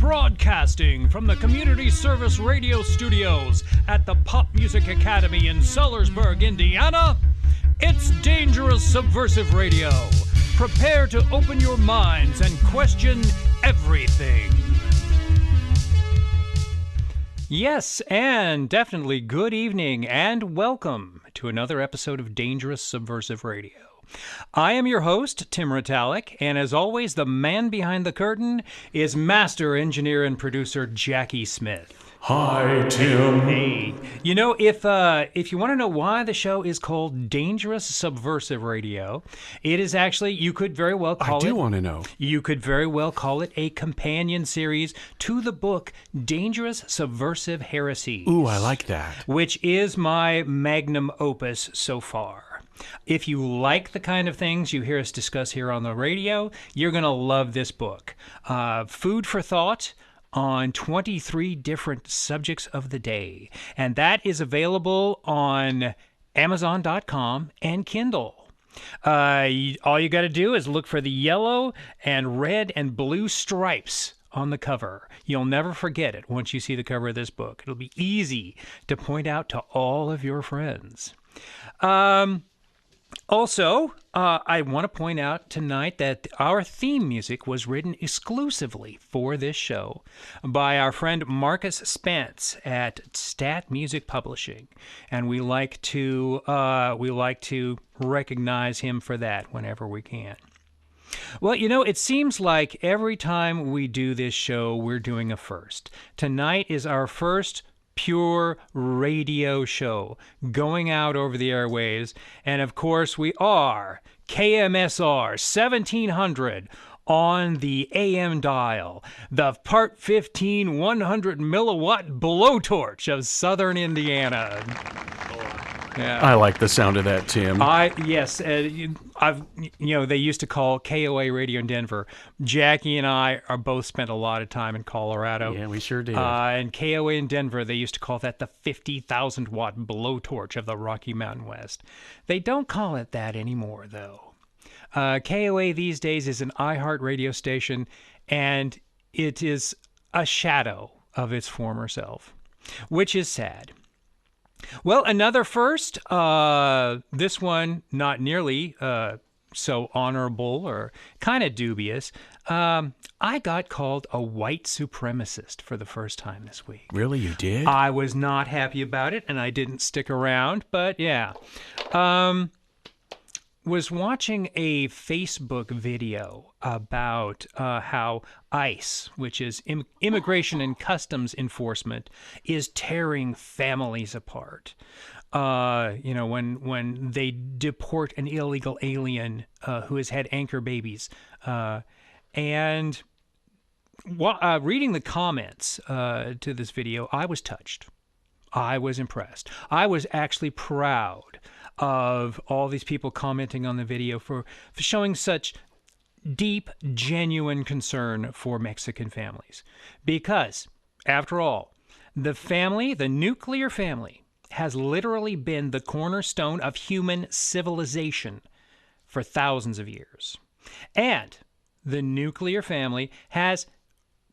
Broadcasting from the Community Service Radio Studios at the Pop Music Academy in Sellersburg, Indiana, it's Dangerous Subversive Radio. Prepare to open your minds and question everything. Yes, and definitely good evening and welcome to another episode of Dangerous Subversive Radio. I am your host, Tim Ritalik, and as always, the man behind the curtain is master engineer and producer Jackie Smith. Hi, Tim. Hey. You know, if you want to know why the show is called Dangerous Subversive Radio, it is actually, you could very well call it... I do want to know. You could very well call it a companion series to the book Dangerous Subversive Heresies. Ooh, I like that. Which is my magnum opus so far. If you like the kind of things you hear us discuss here on the radio, you're going to love this book. Food for thought on 23 different subjects of the day. And that is available on Amazon.com and Kindle. All you got to do is look for the yellow and red and blue stripes on the cover. You'll never forget it once you see the cover of this book. It'll be easy to point out to all of your friends. Also, I want to point out tonight that our theme music was written exclusively for this show by our friend Marcus Spence at Stat Music Publishing, and we like to recognize him for that whenever we can. Well, you know, it seems like every time we do this show, we're doing a first. Tonight is our first pure radio show going out over the airwaves, and of course we are KMSR 1700 on the AM dial, the Part 15 100 milliwatt blowtorch of southern Indiana. Yeah. I like the sound of that, Tim. Yes, they used to call KOA radio in Denver. Jackie and I are both spent a lot of time in Colorado. Yeah, we sure did. And KOA in Denver, they used to call that the 50,000 watt blowtorch of the Rocky Mountain West. They don't call it that anymore, though. KOA these days is an iHeart radio station, and it is a shadow of its former self, which is sad. Well, another first, this one not nearly so honorable or kind of dubious. I got called a white supremacist for the first time this week. Really, you did? I was not happy about it, and I didn't stick around, but yeah. Was watching a Facebook video about how ICE, which is Immigration and Customs Enforcement, is tearing families apart. When they deport an illegal alien who has had anchor babies. And reading the comments to this video, I was touched. I was impressed. I was actually proud of all these people commenting on the video for showing such deep, genuine concern for Mexican families. Because, after all, the nuclear family, has literally been the cornerstone of human civilization for thousands of years. And the nuclear family has,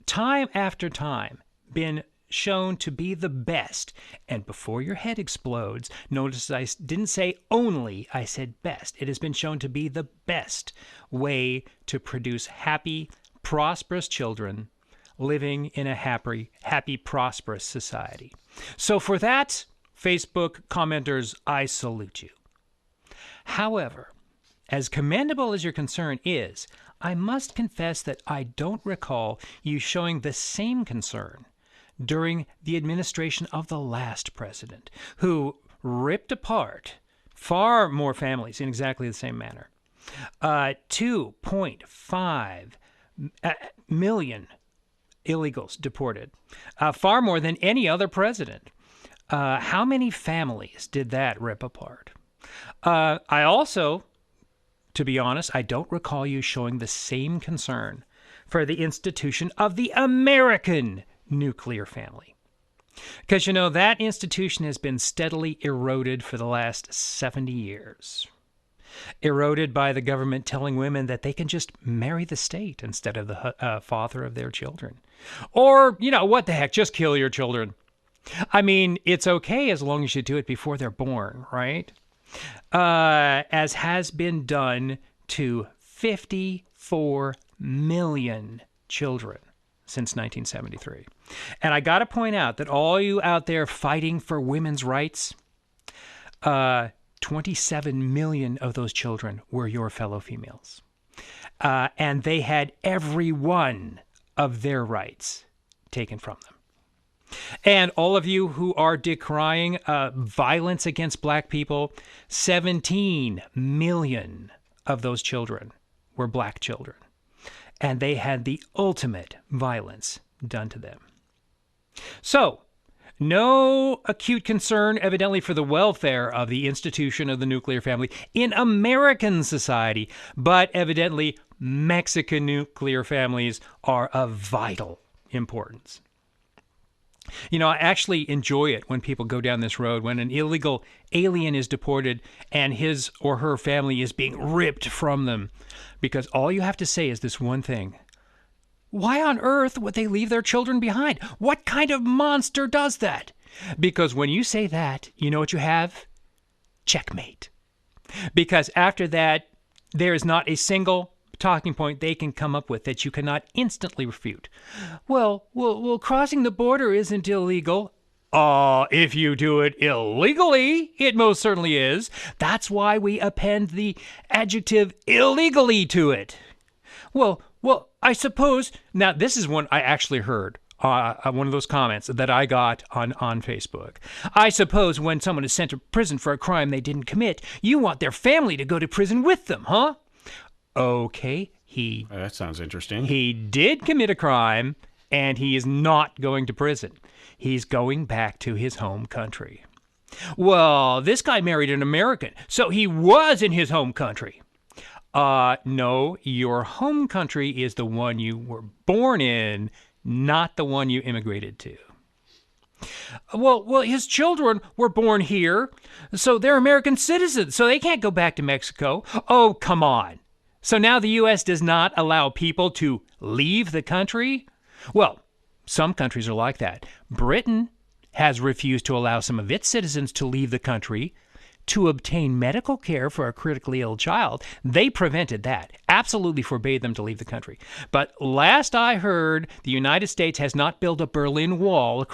time after time, been shown to be the best. And before your head explodes, notice I didn't say only, I said best. It has been shown to be the best way to produce happy, prosperous children living in a happy, prosperous society. So for that, Facebook commenters, I salute you. However, as commendable as your concern is, I must confess that I don't recall you showing the same concern during the administration of the last president, who ripped apart far more families in exactly the same manner. 2.5 million illegals deported, far more than any other president. How many families did that rip apart? I also, to be honest, I don't recall you showing the same concern for the institution of the American nuclear family. Because, that institution has been steadily eroded for the last 70 years. Eroded by the government telling women that they can just marry the state instead of the father of their children. Or, what the heck, just kill your children. I mean, it's okay as long as you do it before they're born, right? As has been done to 54 million children since 1973. And I got to point out that all you out there fighting for women's rights, 27 million of those children were your fellow females. And they had every one of their rights taken from them. And all of you who are decrying violence against black people, 17 million of those children were black children. And they had the ultimate violence done to them. So, no acute concern, evidently, for the welfare of the institution of the nuclear family in American society, but evidently Mexican nuclear families are of vital importance. I actually enjoy it when people go down this road, when an illegal alien is deported and his or her family is being ripped from them, because all you have to say is this one thing. Why on earth would they leave their children behind? What kind of monster does that? Because when you say that, you know what you have? Checkmate. Because after that, there is not a single talking point they can come up with that you cannot instantly refute. Well, crossing the border isn't illegal. If you do it illegally, it most certainly is. That's why we append the adjective illegally to it. Well, I suppose, now this is one I actually heard, one of those comments that I got on Facebook. I suppose when someone is sent to prison for a crime they didn't commit, you want their family to go to prison with them, huh? Okay, that sounds interesting. He did commit a crime, and he is not going to prison. He's going back to his home country. Well, this guy married an American, so he was in his home country. No, your home country is the one you were born in, not the one you immigrated to. Well, his children were born here, so they're American citizens, so they can't go back to Mexico. Oh, come on. So now the U.S. does not allow people to leave the country? Well, some countries are like that. Britain has refused to allow some of its citizens to leave the country to obtain medical care for a critically ill child. They prevented that, absolutely forbade them to leave the country. But last I heard, the United States has not built a Berlin Wall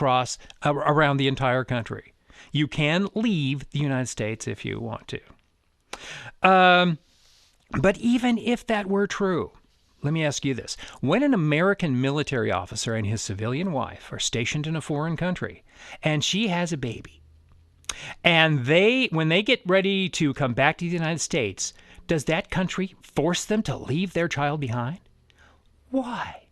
around the entire country. You can leave the United States if you want to. But even if that were true, let me ask you this. When an American military officer and his civilian wife are stationed in a foreign country, and she has a baby, and when they get ready to come back to the United States, does that country force them to leave their child behind? Why?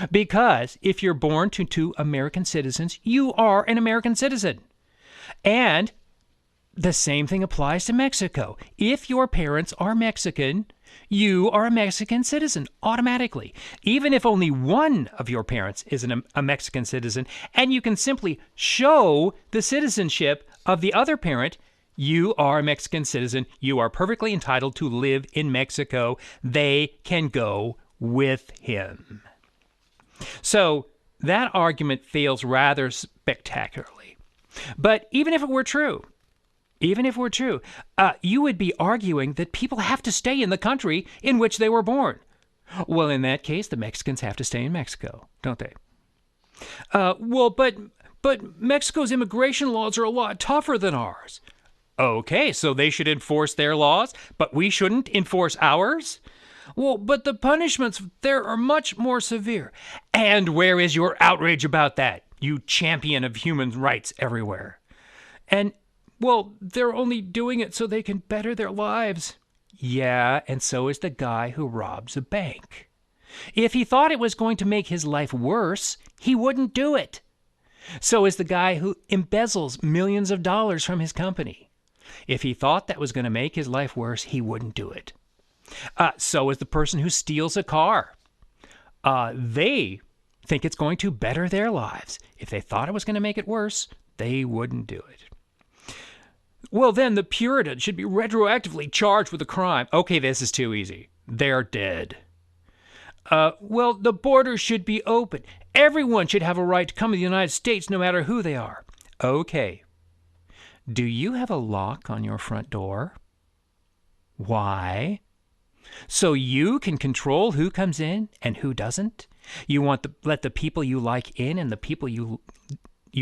Because if you're born to two American citizens, you are an American citizen. And the same thing applies to Mexico. If your parents are Mexican, you are a Mexican citizen automatically, even if only one of your parents is a Mexican citizen, and you can simply show the citizenship of the other parent. You are a Mexican citizen. You are perfectly entitled to live in Mexico. They can go with him. So that argument fails rather spectacularly. But even if it were true, you would be arguing that people have to stay in the country in which they were born. Well, in that case, the Mexicans have to stay in Mexico, don't they? But Mexico's immigration laws are a lot tougher than ours. Okay, so they should enforce their laws, but we shouldn't enforce ours? Well, but the punishments there are much more severe. And where is your outrage about that, you champion of human rights everywhere? And well, they're only doing it so they can better their lives. Yeah, and so is the guy who robs a bank. If he thought it was going to make his life worse, he wouldn't do it. So is the guy who embezzles millions of dollars from his company. If he thought that was going to make his life worse, he wouldn't do it. So is the person who steals a car. They think it's going to better their lives. If they thought it was going to make it worse, they wouldn't do it. Well, then the Puritans should be retroactively charged with a crime. Okay, this is too easy. They're dead. Well, the border should be open. Everyone should have a right to come to the United States no matter who they are. Okay. Do you have a lock on your front door? Why? So you can control who comes in and who doesn't? You want to let the people you like in and the people you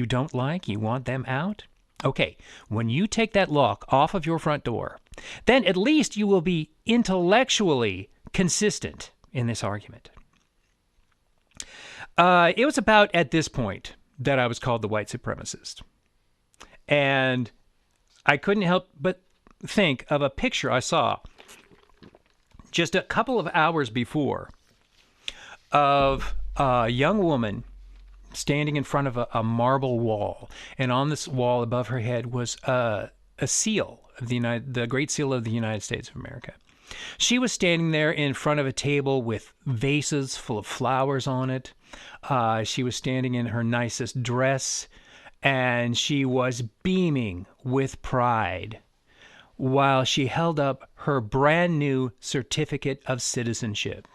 don't like, you want them out? Okay, when you take that lock off of your front door, then at least you will be intellectually consistent in this argument. It was about at this point that I was called the white supremacist. And I couldn't help but think of a picture I saw just a couple of hours before of a young woman standing in front of a marble wall. And on this wall above her head was a seal of the Great Seal of the United States of America. She was standing there in front of a table with vases full of flowers on it. She was standing in her nicest dress, and she was beaming with pride while she held up her brand new certificate of citizenship.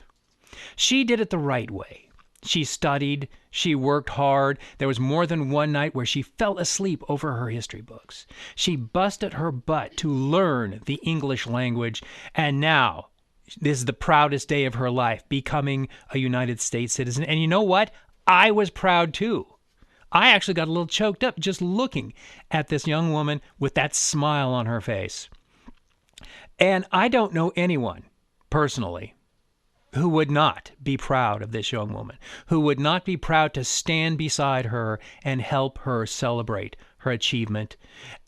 She did it the right way. She studied, she worked hard. There was more than one night where she fell asleep over her history books. She busted her butt to learn the English language, and now this is the proudest day of her life, becoming a United States citizen. And you know what? I was proud too. I actually got a little choked up just looking at this young woman with that smile on her face. And I don't know anyone personally who would not be proud of this young woman, who would not be proud to stand beside her and help her celebrate her achievement.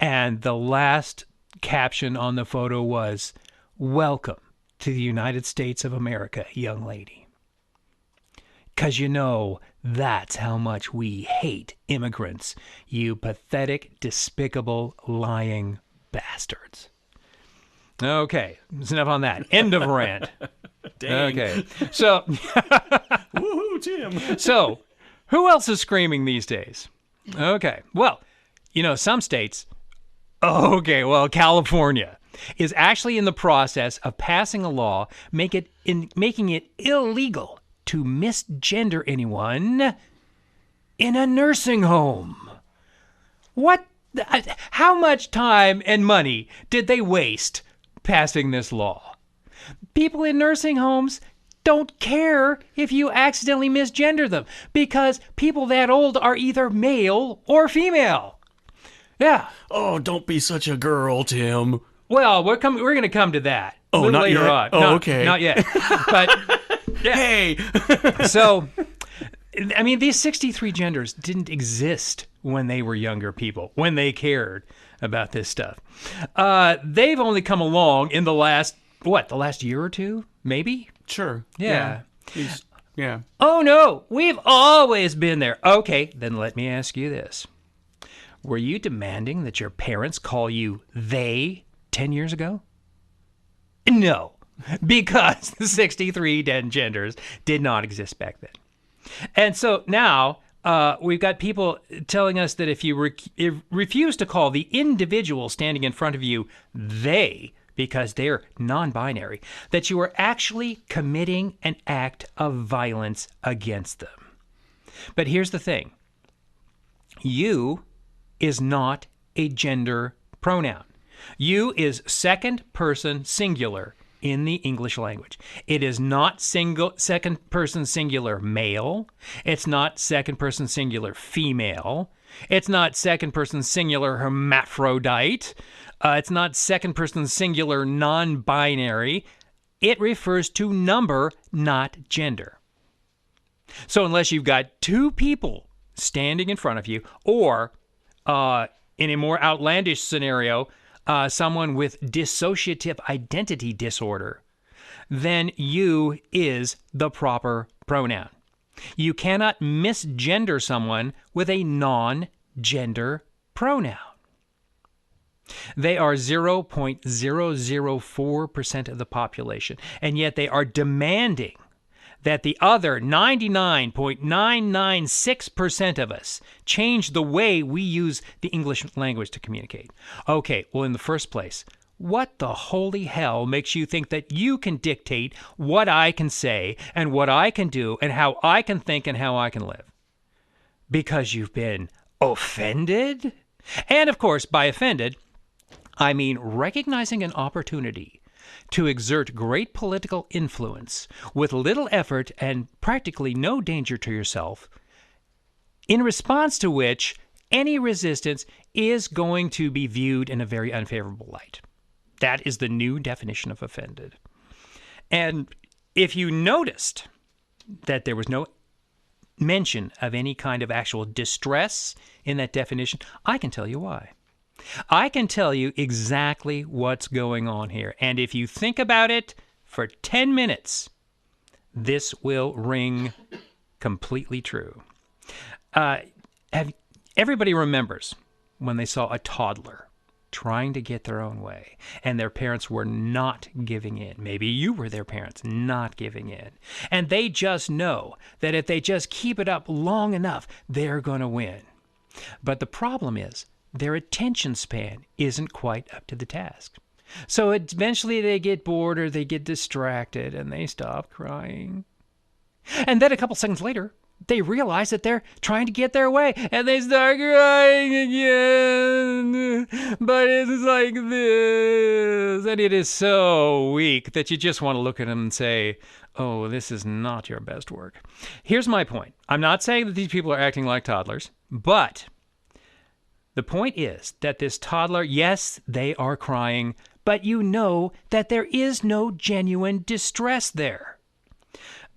And the last caption on the photo was, "Welcome to the United States of America, young lady." 'Cause you know, that's how much we hate immigrants, you pathetic, despicable, lying bastards. Okay, that's enough on that. End of rant. Dang. Okay, so Woohoo, Tim. so who else is screaming these days? Okay, well, you know, some states, California is actually in the process of passing a law making it illegal to misgender anyone in a nursing home. What? How much time and money did they waste passing this law? People in nursing homes don't care if you accidentally misgender them because people that old are either male or female. Yeah. Oh, don't be such a girl, Tim. Well, we're going to come to that. Oh, not later yet? on. Oh, no, okay. Not yet. But yeah. Hey. So, I mean, these 63 genders didn't exist when they were younger people, when they cared about this stuff. They've only come along in the last year or two, maybe? Sure. Yeah. Yeah. Oh, no, we've always been there. Okay, then let me ask you this. Were you demanding that your parents call you they 10 years ago? No, because the 63 genders did not exist back then. And so now we've got people telling us that if you refuse to call the individual standing in front of you they, because they're non-binary, that you are actually committing an act of violence against them. But here's the thing. You is not a gender pronoun. You is second person singular in the English language. It is not second person singular male. It's not second person singular female. It's not second person singular hermaphrodite. It's not second person singular non-binary. It refers to number, not gender. So unless you've got two people standing in front of you, or in a more outlandish scenario, someone with dissociative identity disorder, then you is the proper pronoun. You cannot misgender someone with a non-gender pronoun. They are 0.004% of the population, and yet they are demanding that the other 99.996% of us change the way we use the English language to communicate. Okay, well, in the first place, What the holy hell makes you think that you can dictate what I can say and what I can do and how I can think and how I can live? Because you've been offended? And of course, by offended, I mean recognizing an opportunity to exert great political influence with little effort and practically no danger to yourself, in response to which any resistance is going to be viewed in a very unfavorable light. That is the new definition of offended. And if you noticed that there was no mention of any kind of actual distress in that definition, I can tell you why. I can tell you exactly what's going on here. And if you think about it for 10 minutes, this will ring completely true. Everybody remembers when they saw a toddler trying to get their own way, and their parents were not giving in. Maybe you were their parents not giving in. And they just know that if they just keep it up long enough, they're going to win. But the problem is, their attention span isn't quite up to the task. So eventually they get bored or they get distracted and they stop crying. And then a couple seconds later, they realize that they're trying to get their way, and they start crying again. But it's like this, and it is so weak that you just want to look at them and say, oh, this is not your best work. Here's my point. I'm not saying that these people are acting like toddlers, but the point is that this toddler, yes, they are crying, but you know that there is no genuine distress there.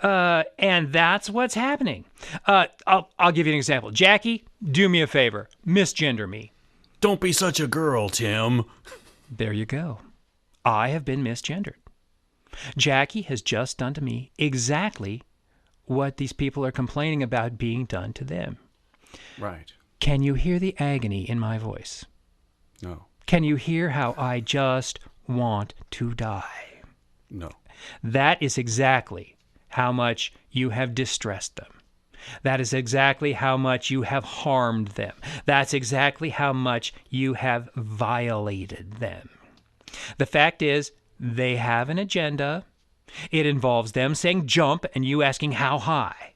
And that's what's happening. I'll give you an example. Jackie, do me a favor. Misgender me. Don't be such a girl, Tim. There you go. I have been misgendered. Jackie has just done to me exactly what these people are complaining about being done to them. Right. Can you hear the agony in my voice? No. Can you hear how I just want to die? No. That is exactly how much you have distressed them. That is exactly how much you have harmed them. That's exactly how much you have violated them. The fact is, they have an agenda. It involves them saying jump and you asking how high.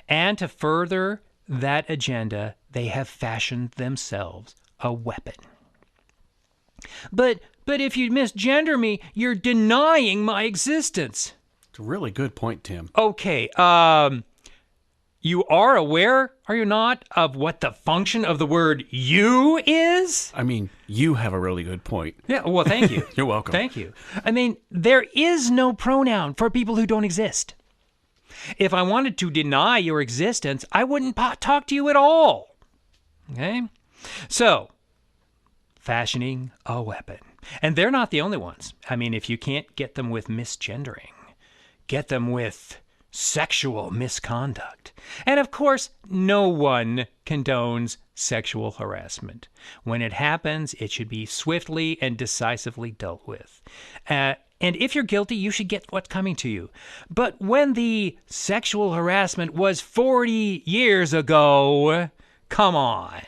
And to further that agenda, they have fashioned themselves a weapon. But if you misgender me, you're denying my existence. It's a really good point, Tim. Okay, you are aware, are you not, of what the function of the word you is? I mean, you have a really good point. Yeah, well, thank you. You're welcome. Thank you. I mean, there is no pronoun for people who don't exist. If I wanted to deny your existence, I wouldn't talk to you at all. Okay? So, fashioning a weapon. And they're not the only ones. I mean, if you can't get them with misgendering, get them with sexual misconduct. And of course, no one condones sexual harassment. When it happens, it should be swiftly and decisively dealt with. And if you're guilty, you should get what's coming to you. But when the sexual harassment was 40 years ago, come on.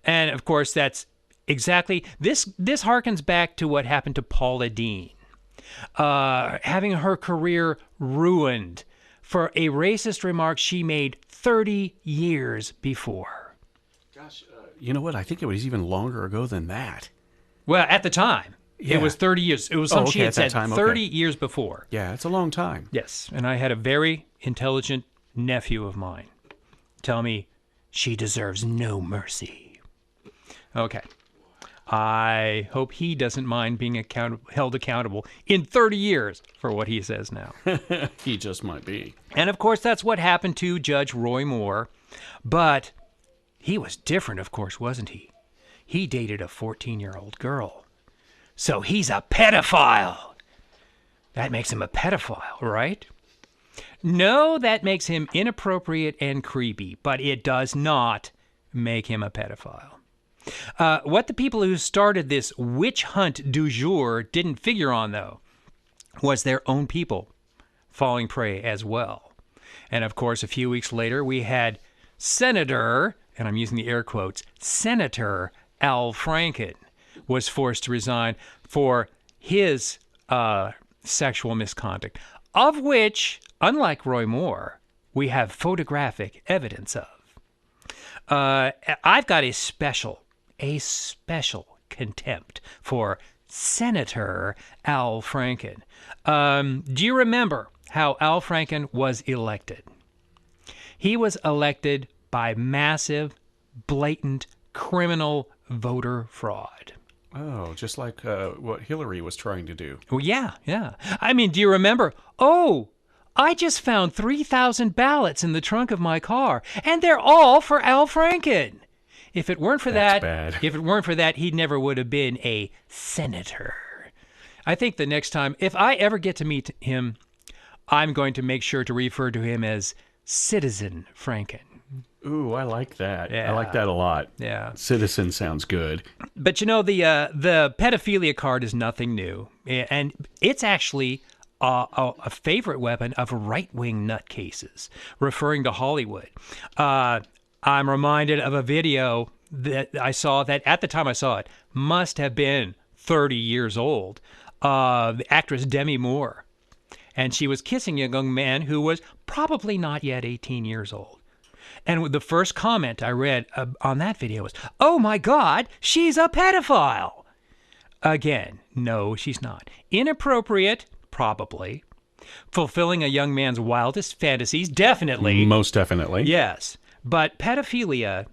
And of course, that's exactly, this harkens back to what happened to Paula Deen. Having her career ruined for a racist remark she made 30 years before. Gosh, you know what? I think it was even longer ago than that. Well, at the time, yeah. It was 30 years. It was something she had said 30 years before. Yeah, it's a long time. Yes, and I had a very intelligent nephew of mine tell me she deserves no mercy. Okay. I hope he doesn't mind being held accountable in 30 years for what he says now. He just might be. And of course, that's what happened to Judge Roy Moore. But he was different, of course, wasn't he? He dated a 14-year-old girl. So he's a pedophile. That makes him a pedophile, right? No, that makes him inappropriate and creepy, but it does not make him a pedophile. What the people who started this witch hunt du jour didn't figure on, though, was their own people falling prey as well. And of course, a few weeks later, we had Senator, and I'm using the air quotes, Senator Al Franken was forced to resign for his sexual misconduct, of which, unlike Roy Moore, we have photographic evidence of. I've got a special contempt for Senator Al Franken. Do you remember how Al Franken was elected? He was elected by massive, blatant, criminal voter fraud. Oh, just like what Hillary was trying to do. Well, yeah. I mean, do you remember? Oh, I just found 3,000 ballots in the trunk of my car, and they're all for Al Franken. If it weren't for if it weren't for that, he never would have been a senator. I think the next time, if I ever get to meet him, I'm going to make sure to refer to him as Citizen Franken. Ooh, I like that. Yeah. I like that a lot. Yeah. Citizen sounds good. But you know, the pedophilia card is nothing new, and it's actually a favorite weapon of right-wing nutcases, referring to Hollywood. I'm reminded of a video that I saw that at the time I saw it must have been 30 years old. The actress Demi Moore, and she was kissing a young man who was probably not yet 18 years old. And the first comment I read on that video was, "Oh my God, she's a pedophile." Again, no, she's not. Inappropriate, probably. Fulfilling a young man's wildest fantasies, definitely. Most definitely. Yes. But pedophilia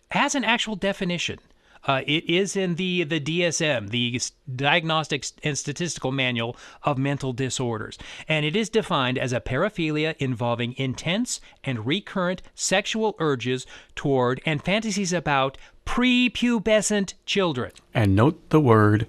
has an actual definition. It is in the DSM, the Diagnostic and Statistical Manual of Mental Disorders, and it is defined as a paraphilia involving intense and recurrent sexual urges toward and fantasies about prepubescent children. And note the word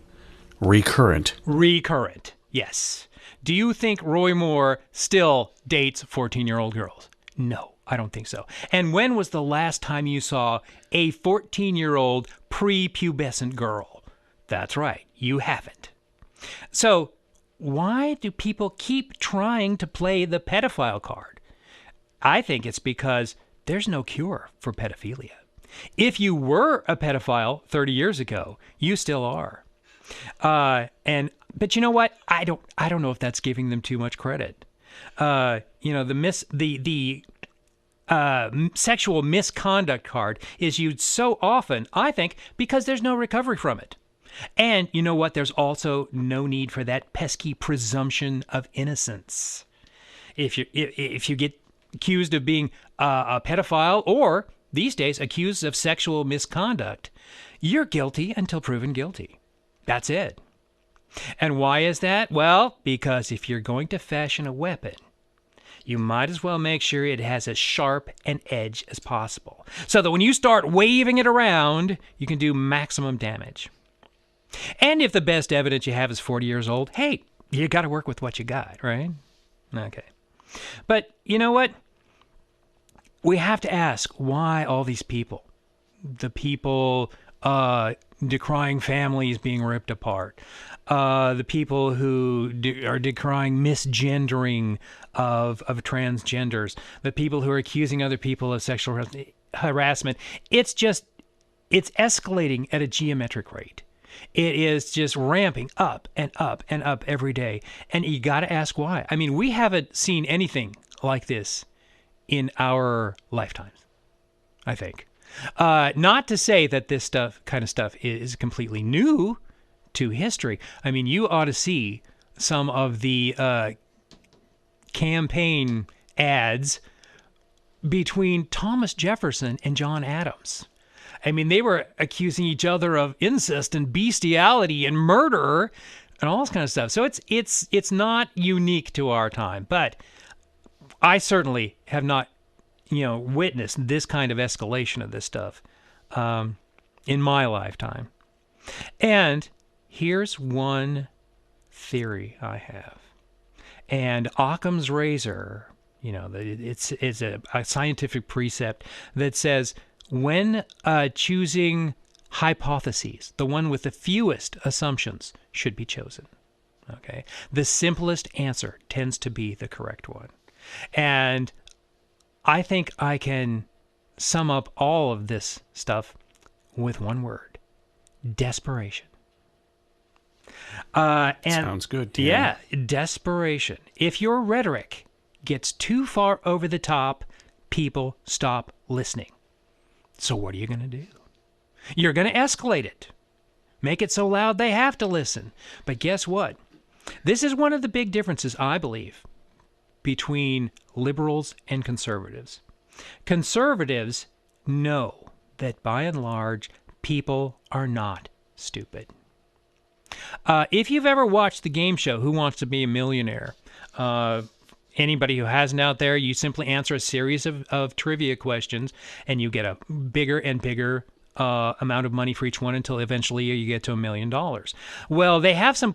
recurrent. Recurrent, yes. Do you think Roy Moore still dates 14-year-old girls? No. I don't think so. And when was the last time you saw a 14-year-old prepubescent girl? That's right, you haven't. So why do people keep trying to play the pedophile card? I think it's because there's no cure for pedophilia. If you were a pedophile 30 years ago, you still are. But you know what? I don't know if that's giving them too much credit. The sexual misconduct card is used so often, I think, because there's no recovery from it. And you know what? There's also no need for that pesky presumption of innocence. If you get accused of being a pedophile, or these days accused of sexual misconduct, you're guilty until proven guilty. That's it. And why is that? Well, because if you're going to fashion a weapon, you might as well make sure it has as sharp an edge as possible, so that when you start waving it around, you can do maximum damage. And if the best evidence you have is 40 years old, hey, you got to work with what you got, right? Okay. But you know what? We have to ask, why all these people? The people decrying families being ripped apart. The people who are decrying misgendering of transgenders. The people who are accusing other people of sexual harassment. It's escalating at a geometric rate. It is just ramping up and up and up every day. And you got to ask why. I mean, we haven't seen anything like this in our lifetimes, I think. Not to say that this kind of stuff is completely new to history. I mean, you ought to see some of the campaign ads between Thomas Jefferson and John Adams. I mean, they were accusing each other of incest and bestiality and murder and all this kind of stuff. So it's not unique to our time, but I certainly have not, witnessed this kind of escalation of this stuff in my lifetime. And here's one theory I have. And Occam's razor, it's a scientific precept that says when choosing hypotheses, the one with the fewest assumptions should be chosen. Okay, the simplest answer tends to be the correct one. And I think I can sum up all of this stuff with one word: Desperation. Sounds good, Tim. Yeah, desperation. If your rhetoric gets too far over the top, people stop listening. So what are you going to do? You're going to escalate it. Make it so loud they have to listen. But guess what? This is one of the big differences, I believe, between liberals and conservatives. Conservatives know that by and large, people are not stupid. If you've ever watched the game show Who Wants to Be a Millionaire, anybody who hasn't out there, you simply answer a series of trivia questions and you get a bigger and bigger amount of money for each one until eventually you get to $1 million. Well, they have some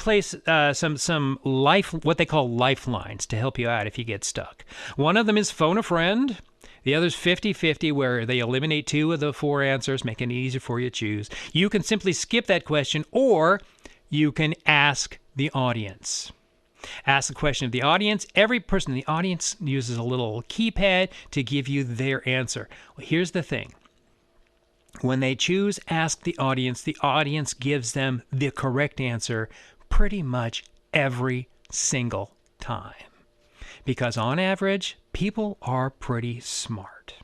what they call lifelines to help you out if you get stuck. One of them is phone a friend. The other's 50-50, where they eliminate 2 of the 4 answers, making it easier for you to choose. You can simply skip that question, or you can ask the audience. Ask the question of the audience. Every person in the audience uses a little keypad to give you their answer. Well, here's the thing. When they choose ask the audience gives them the correct answer pretty much every single time. Because on average, people are pretty smart.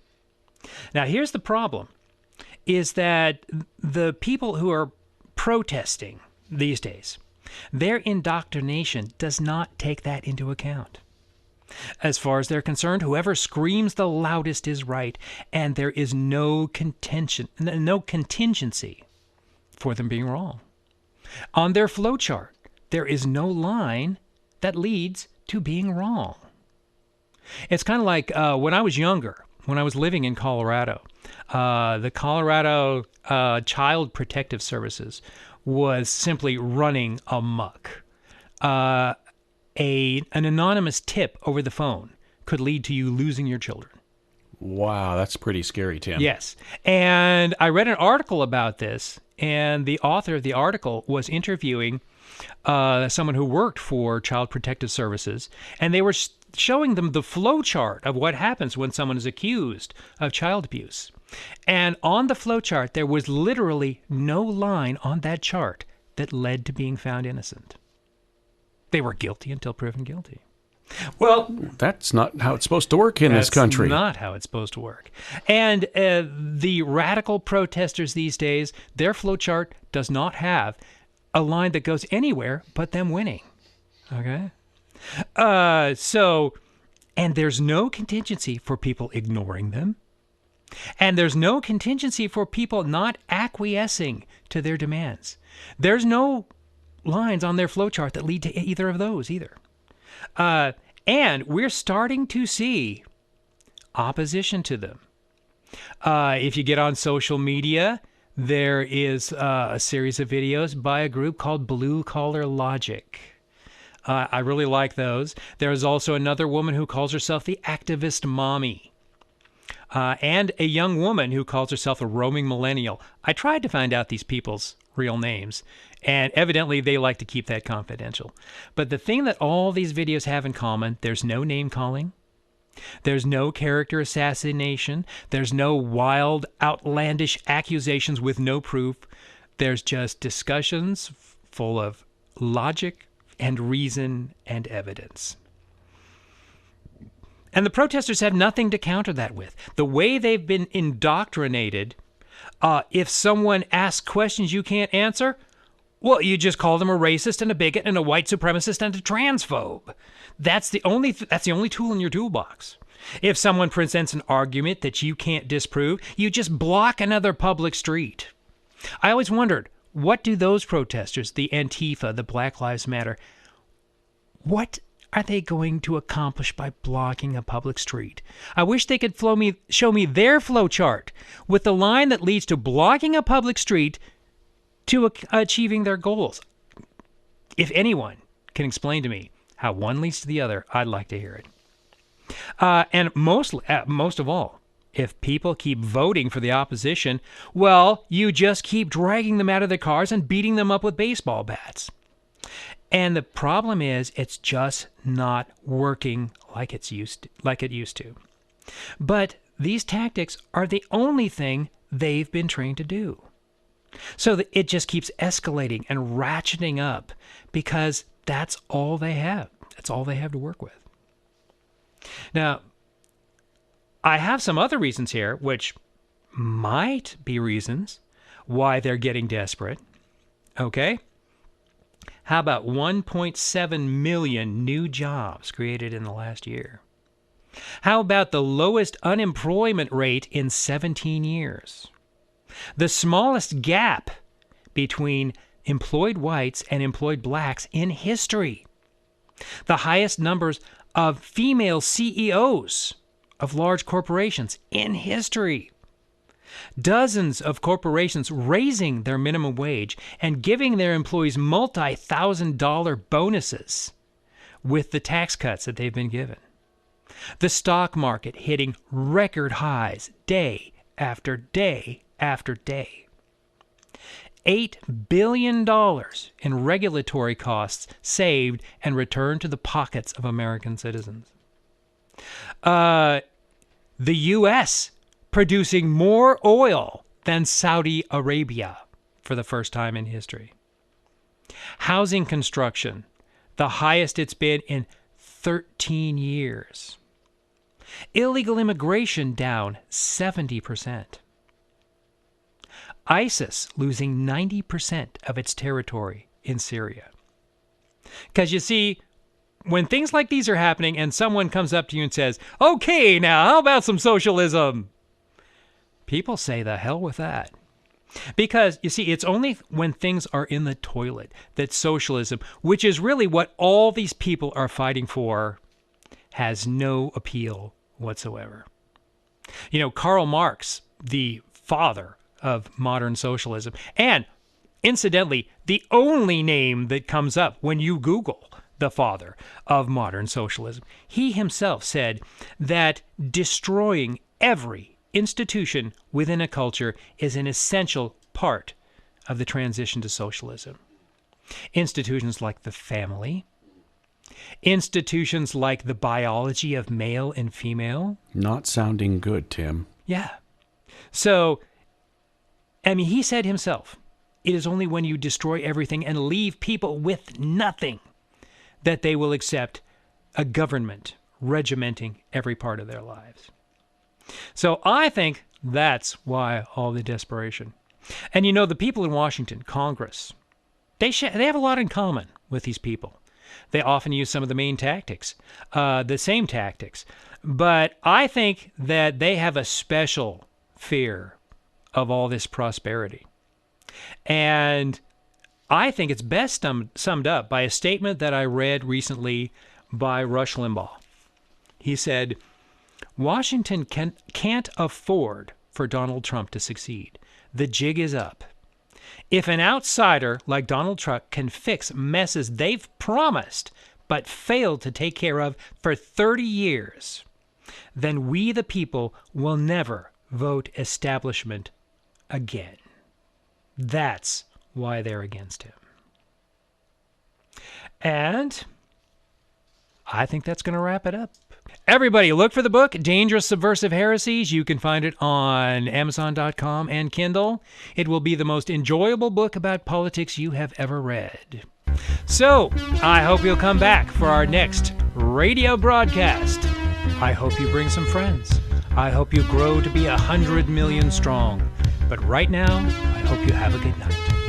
Now, here's the problem, is that the people who are protesting these days, their indoctrination does not take that into account. As far as they're concerned, whoever screams the loudest is right, and there is no contingency for them being wrong. On their flowchart, there is no line that leads to being wrong. It's kind of like when I was younger, when I was living in Colorado, the Colorado Child Protective Services was simply running amok. An anonymous tip over the phone could lead to you losing your children. Wow, that's pretty scary, Tim. Yes. And I read an article about this, and the author of the article was interviewing someone who worked for Child Protective Services, and they were showing them the flow chart of what happens when someone is accused of child abuse. And on the flow chart, there was literally no line on that chart that led to being found innocent. They were guilty until proven guilty. Well, that's not how it's supposed to work in this country. That's not how it's supposed to work. And the radical protesters these days, their flow chart does not have a line that goes anywhere but them winning. Okay? And there's no contingency for people ignoring them. And there's no contingency for people not acquiescing to their demands. There's no lines on their flowchart that lead to either of those either. And we're starting to see opposition to them. If you get on social media, there is a series of videos by a group called Blue Collar Logic. I really like those. There's also another woman who calls herself the Activist Mommy. And a young woman who calls herself a roaming millennial. I tried to find out these people's real names, and evidently they like to keep that confidential. But the thing that all these videos have in common, there's no name calling. There's no character assassination. There's no wild, outlandish accusations with no proof. There's just discussions full of logic and reason and evidence. And the protesters have nothing to counter that with. The way they've been indoctrinated, if someone asks questions you can't answer, well, you just call them a racist and a bigot and a white supremacist and a transphobe. That's the only tool in your toolbox. If someone presents an argument that you can't disprove, you just block another public street. I always wondered, what do those protesters, the Antifa, the Black Lives Matter, what are they going to accomplish by blocking a public street? I wish they could show me their flow chart with the line that leads to blocking a public street to achieving their goals. If anyone can explain to me how one leads to the other, I'd like to hear it. And most of all, if people keep voting for the opposition, well, you just keep dragging them out of their cars and beating them up with baseball bats. And the problem is, it's just not working like it used to. But these tactics are the only thing they've been trained to do. So that it just keeps escalating and ratcheting up because that's all they have. That's all they have to work with. Now, I have some other reasons here, which might be reasons why they're getting desperate. Okay? How about 1.7 million new jobs created in the last year? How about the lowest unemployment rate in 17 years? The smallest gap between employed whites and employed blacks in history. The highest numbers of female CEOs of large corporations in history. Dozens of corporations raising their minimum wage and giving their employees multi-$1,000 bonuses with the tax cuts that they've been given. The stock market hitting record highs day after day after day. $8 billion in regulatory costs saved and returned to the pockets of American citizens. The U.S. producing more oil than Saudi Arabia for the first time in history. Housing construction, the highest it's been in 13 years. Illegal immigration down 70%. ISIS losing 90% of its territory in Syria. Because you see, when things like these are happening and someone comes up to you and says, okay, now how about some socialism? People say the hell with that. Because, you see, it's only when things are in the toilet that socialism, which is really what all these people are fighting for, has no appeal whatsoever. You know, Karl Marx, the father of modern socialism, and incidentally, the only name that comes up when you Google the father of modern socialism, he himself said that destroying every institution within a culture is an essential part of the transition to socialism. Institutions like the family, institutions like the biology of male and female. Not sounding good, Tim. Yeah. So, I mean, he said himself, it is only when you destroy everything and leave people with nothing that they will accept a government regimenting every part of their lives. So I think that's why all the desperation. And you know, the people in Washington, Congress, they have a lot in common with these people. They often use some of the main tactics, the same tactics. But I think that they have a special fear of all this prosperity. And I think it's best summed up by a statement that I read recently by Rush Limbaugh. He said, Washington can't afford for Donald Trump to succeed. The jig is up. If an outsider like Donald Trump can fix messes they've promised but failed to take care of for 30 years, then we the people will never vote establishment again. That's why they're against him. And I think that's going to wrap it up. Everybody, look for the book, Dangerous Subversive Heresies. You can find it on Amazon.com and Kindle. It will be the most enjoyable book about politics you have ever read. So, I hope you'll come back for our next radio broadcast. I hope you bring some friends. I hope you grow to be 100 million strong. But right now, I hope you have a good night.